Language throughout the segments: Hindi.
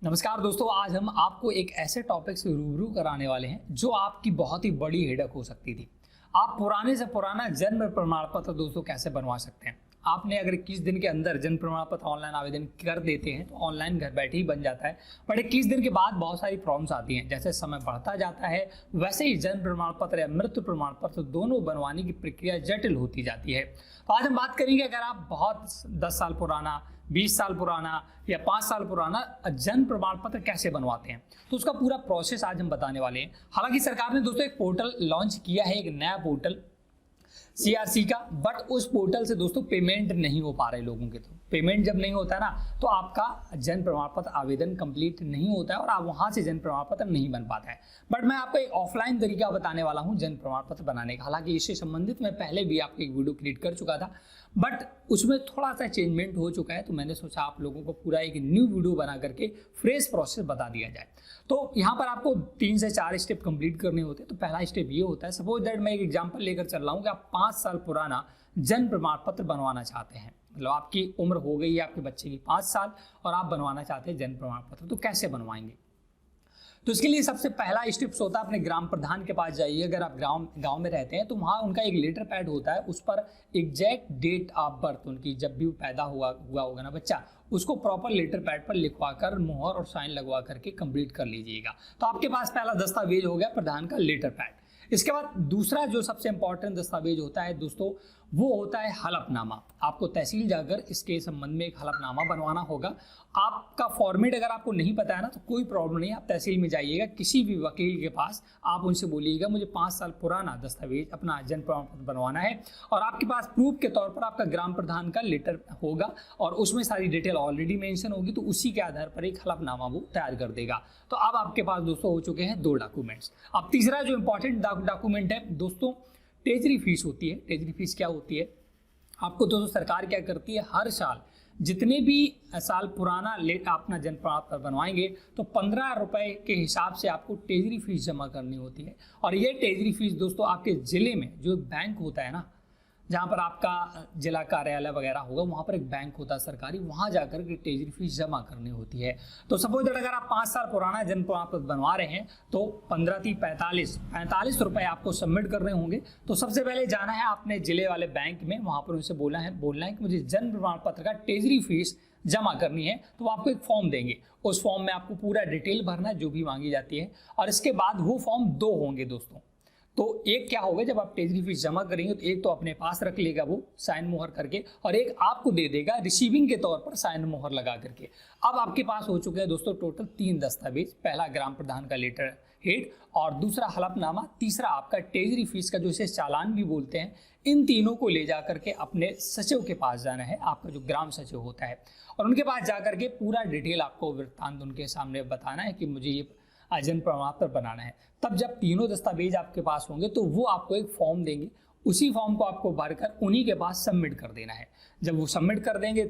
नमस्कार दोस्तों, आज हम आपको एक ऐसे टॉपिक से रूबरू कराने वाले हैं जो आपकी बहुत ही बड़ी हेडक हो सकती थी। आप पुराने से पुराना जन्म प्रमाण पत्र दोस्तों कैसे बनवा सकते हैं। आपने अगर 21 दिन के अंदर जन्म प्रमाण पत्र ऑनलाइन आवेदन कर देते हैं तो ऑनलाइन घर बैठे ही बन जाता है। बट 21 दिन के बाद बहुत सारी प्रॉब्लम्स आती हैं। जैसे समय बढ़ता जाता है वैसे ही जन्म प्रमाण पत्र या मृत्यु प्रमाण पत्र दोनों बनवाने की प्रक्रिया जटिल होती जाती है। तो आज हम बात करेंगे, अगर आप बहुत 10 साल पुराना, 20 साल पुराना या 5 साल पुराना जन्म प्रमाण पत्र कैसे बनवाते हैं, तो उसका पूरा प्रोसेस आज हम बताने वाले हैं। हालांकि सरकार ने दोस्तों एक पोर्टल लॉन्च किया है, एक नया पोर्टल सीआरसी का, बट उस पोर्टल से दोस्तों पेमेंट नहीं हो पा रहे लोगों के। तो पेमेंट जब नहीं होता है ना, तो आपका जन्म प्रमाण पत्र आवेदन कंप्लीट नहीं होता है और आप वहां से जन्म प्रमाण पत्र नहीं बन पाता है। बट मैं आपको एक ऑफलाइन तरीका बताने वाला हूं जन्म प्रमाण पत्र बनाने का। हालांकि इससे संबंधित मैं पहले भी आपको एक वीडियो क्रिएट कर चुका था, बट उसमें थोड़ा सा चेंजमेंट हो चुका है। तो मैंने सोचा आप लोगों को पूरा एक न्यू वीडियो बना करके फ्रेश प्रोसेस बता दिया जाए। तो यहाँ पर आपको 3 से 4 स्टेप कंप्लीट करने होते हैं। तो पहला स्टेप ये होता है, सपोज दैट मैं एक एग्जांपल लेकर चल रहा हूँ कि आप 5 साल पुराना जन्म प्रमाण पत्र बनवाना चाहते हैं। मतलब आपकी उम्र हो गई है आपके बच्चे की 5 साल और आप बनवाना चाहते हैं जन्म प्रमाण पत्र। तो कैसे बनवाएंगे? तो इसके लिए सबसे पहला स्टेप्स होता है, अपने ग्राम प्रधान के पास जाइए। अगर आप गांव में रहते हैं तो वहाँ उनका एक लेटर पैड होता है, उस पर एग्जैक्ट डेट ऑफ बर्थ उनकी, जब भी पैदा हुआ होगा ना बच्चा, उसको प्रॉपर लेटर पैड पर लिखवा कर मुहर और साइन लगवा करके कंप्लीट कर लीजिएगा। तो आपके पास पहला दस्तावेज हो गया प्रधान का लेटर पैड। इसके बाद दूसरा जो सबसे इंपॉर्टेंट दस्तावेज होता है दोस्तों, वो होता है हलफनामा। आपको तहसील जाकर इसके संबंध में एक हलफनामा बनवाना होगा। आपका फॉर्मेट अगर आपको नहीं पता है ना, तो कोई प्रॉब्लम नहीं, आप तहसील में जाइएगा, किसी भी वकील के पास आप उनसे बोलिएगा मुझे 5 साल पुराना दस्तावेज अपना जन्म प्रमाण पत्र बनवाना है, और आपके पास प्रूफ के तौर पर आपका ग्राम प्रधान का लेटर होगा और उसमें सारी डिटेल ऑलरेडी मेंशन होगी। तो उसी के आधार पर एक हलफनामा वो तैयार कर देगा। तो अब आपके पास दोस्तों हो चुके हैं 2 डॉक्यूमेंट्स। अब तीसरा जो इंपॉर्टेंट डॉक्यूमेंट है दोस्तों, टेजरी फीस होती है। टेजरी फीस क्या होती है? आपको दोस्तों सरकार क्या करती है, हर साल जितने भी साल पुराना लेट अपना जन्म प्रमाण पत्र बनवाएंगे तो 15 रुपए के हिसाब से आपको टेजरी फीस जमा करनी होती है। और ये टेजरी फीस दोस्तों आपके जिले में जो बैंक होता है ना, जहाँ पर आपका जिला कार्यालय वगैरह होगा, वहाँ पर एक बैंक होता है सरकारी, वहाँ जाकर के टेजरी फीस जमा करनी होती है। तो सपोज दैट अगर आप 5 साल पुराना जन्म प्रमाण पत्र बनवा रहे हैं तो 45 रुपए आपको सबमिट करने होंगे। तो सबसे पहले जाना है आपने जिले वाले बैंक में, वहाँ पर उनसे बोलना है कि मुझे जन्म प्रमाण पत्र का टेजरी फीस जमा करनी है। तो वो आपको एक फॉर्म देंगे, उस फॉर्म में आपको पूरा डिटेल भरना है जो भी मांगी जाती है। और इसके बाद वो फॉर्म 2 होंगे दोस्तों। तो एक क्या होगा, जब आप टेजरी फीस जमा करेंगे तो एक तो अपने पास रख लेगा वो साइन मोहर करके, और एक आपको दे देगा रिसीविंग के तौर पर साइन मोहर लगा करके। अब आपके पास हो चुके हैं दोस्तों टोटल 3 दस्तावेज। पहला ग्राम प्रधान का लेटर हेड, और दूसरा हलफनामा, तीसरा आपका टेजरी फीस का जो इसे चालान भी बोलते हैं। इन तीनों को ले जा करके अपने सचिव के पास जाना है, आपका जो ग्राम सचिव होता है, और उनके पास जा करके पूरा डिटेल आपको वृत्तांत उनके सामने बताना है कि मुझे ये जन्म प्रमाण पत्र बनाना है। तब जब तीनों दस्तावेज आपके पास होंगे तो वो आपको एक फॉर्म देंगे, उसी फॉर्म को आपको भरकर उन्हीं के पास सबमिट कर देना है। जब वो सबमिट कर देंगे,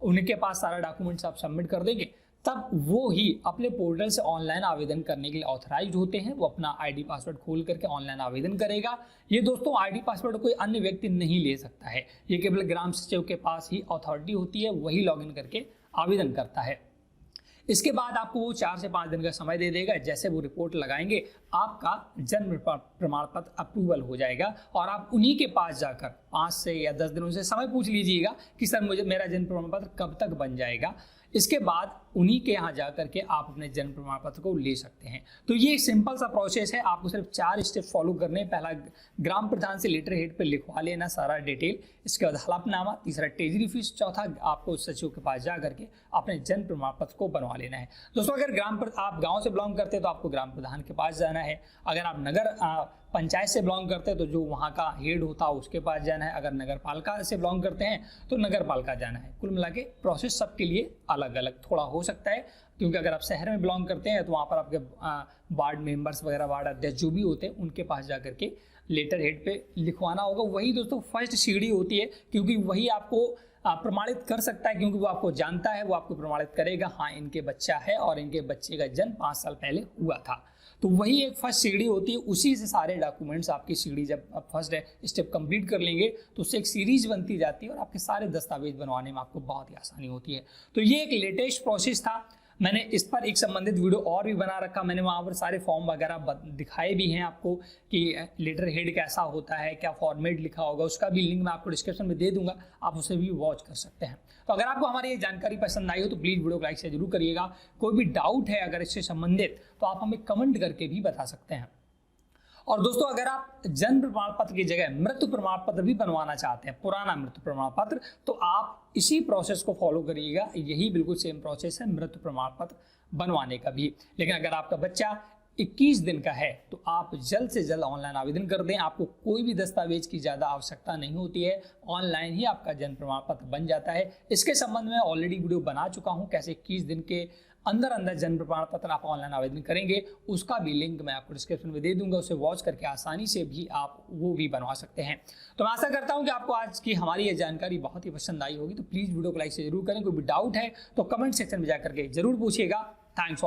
उनके पास सारा डॉक्यूमेंट्स आप सबमिट कर देंगे, तब वो ही अपने पोर्टल से ऑनलाइन आवेदन करने के लिए ऑथराइज्ड होते हैं। वो अपना आईडी पासवर्ड खोल करके ऑनलाइन आवेदन करेगा। ये दोस्तों आईडी पासवर्ड कोई अन्य व्यक्ति नहीं ले सकता है, ये केवल ग्राम सचिव के पास ही अथॉरिटी होती है, वही लॉगिन करके आवेदन करता है। इसके बाद आपको वो 4 से 5 दिन का समय दे देगा। जैसे वो रिपोर्ट लगाएंगे आपका जन्म प्रमाण पत्र अप्रूवल हो जाएगा, और आप उन्हीं के पास जाकर 5 से या 10 दिनों से समय पूछ लीजिएगा कि सर मुझे मेरा जन्म प्रमाण पत्र कब तक बन जाएगा। इसके बाद उन्हीं के यहाँ जा करके आप अपने जन्म प्रमाण पत्र को ले सकते हैं। तो ये सिंपल सा प्रोसेस है, आपको सिर्फ 4 स्टेप फॉलो करने। पहला ग्राम प्रधान से लेटर हेड पे लिखवा लेना सारा डिटेल, इसके बाद हलफनामा, तीसरा टेजरी फीस, चौथा आपको सचिव के पास जा करके अपने जन्म प्रमाण पत्र को बनवा लेना है। दोस्तों अगर आप गाँव से बिलोंग करते हैं तो आपको ग्राम प्रधान के पास जाना है। अगर आप नगर पंचायत से बिलोंग करते हैं तो जो वहाँ का हेड होता है उसके पास जाना है। अगर नगर पालिका से बिलोंग करते हैं तो नगर पालिका जाना है। कुल मिला के प्रोसेस सबके लिए अलग अलग थोड़ा हो सकता है, क्योंकि अगर आप शहर में बिलोंग करते हैं तो वहाँ पर आपके वार्ड मेंबर्स वगैरह, वार्ड अध्यक्ष जो भी होते हैं, उनके पास जा करके लेटर हेड पे लिखवाना होगा। वही दोस्तों फर्स्ट सीढ़ी होती है, क्योंकि वही आपको प्रमाणित कर सकता है, क्योंकि वो आपको जानता है, वो आपको प्रमाणित करेगा हाँ इनके बच्चा है और इनके बच्चे का जन्म 5 साल पहले हुआ था। तो वही एक फर्स्ट सीढ़ी होती है, उसी से सारे डॉक्यूमेंट्स आपकी सीढ़ी जब आप फर्स्ट स्टेप कंप्लीट कर लेंगे तो उससे एक सीरीज बनती जाती है और आपके सारे दस्तावेज बनवाने में आपको बहुत ही आसानी होती है। तो ये एक लेटेस्ट प्रोसेस था। मैंने इस पर एक संबंधित वीडियो और भी बना रखा, मैंने वहाँ पर सारे फॉर्म वगैरह दिखाए भी हैं आपको कि लेटर हेड कैसा होता है, क्या फॉर्मेट लिखा होगा, उसका भी लिंक मैं आपको डिस्क्रिप्शन में दे दूंगा, आप उसे भी वॉच कर सकते हैं। तो अगर आपको हमारी ये जानकारी पसंद आई हो तो प्लीज़ वीडियो को लाइक से जरूर करिएगा। कोई भी डाउट है अगर इससे संबंधित तो आप हमें कमेंट करके भी बता सकते हैं। और दोस्तों अगर आप जन्म प्रमाण पत्र की जगह मृत्यु प्रमाण पत्र भी बनवाना चाहते हैं, पुराना मृत्यु प्रमाण पत्र, तो आप इसी प्रोसेस को फॉलो करिएगा। यही बिल्कुल सेम प्रोसेस है मृत्यु प्रमाण पत्र बनवाने का भी। लेकिन अगर आपका बच्चा 21 दिन का है तो आप जल्द से जल्द ऑनलाइन आवेदन कर दें। आपको कोई भी दस्तावेज की ज़्यादा आवश्यकता नहीं होती है, ऑनलाइन ही आपका जन्म प्रमाण पत्र बन जाता है। इसके संबंध में ऑलरेडी वीडियो बना चुका हूँ, कैसे 21 दिन के अंदर जन्म प्रमाण पत्र आप ऑनलाइन आवेदन करेंगे, उसका भी लिंक मैं आपको डिस्क्रिप्शन में दे दूंगा। उसे वॉच करके आसानी से भी आप वो भी बनवा सकते हैं। तो मैं आशा करता हूं कि आपको आज की हमारी ये जानकारी बहुत ही पसंद आई होगी। तो प्लीज़ वीडियो को लाइक से जरूर करें। कोई भी डाउट है तो कमेंट सेक्शन में जाकर के जरूर पूछिएगा। Thanks for